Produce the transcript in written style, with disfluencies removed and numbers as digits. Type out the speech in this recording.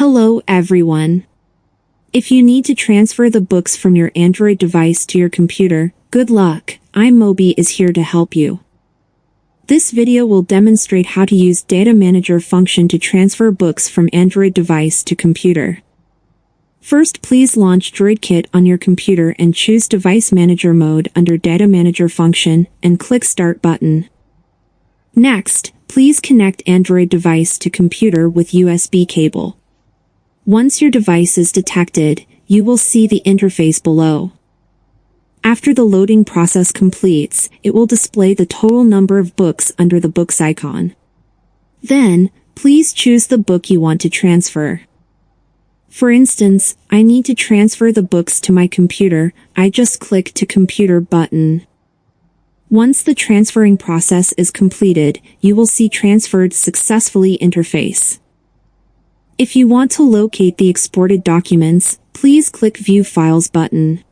Hello everyone. If you need to transfer the books from your Android device to your computer, good luck. Moby is here to help you. This video will demonstrate how to use Data Manager function to transfer books from Android device to computer. First, please launch DroidKit on your computer and choose Device Manager mode under Data Manager function and click Start button. Next, please connect Android device to computer with USB cable. Once your device is detected, you will see the interface below. After the loading process completes, it will display the total number of books under the books icon. Then, please choose the book you want to transfer. For instance, I need to transfer the books to my computer. I just click to Computer button. Once the transferring process is completed, you will see Transferred Successfully interface. If you want to locate the exported documents, please click View Files button.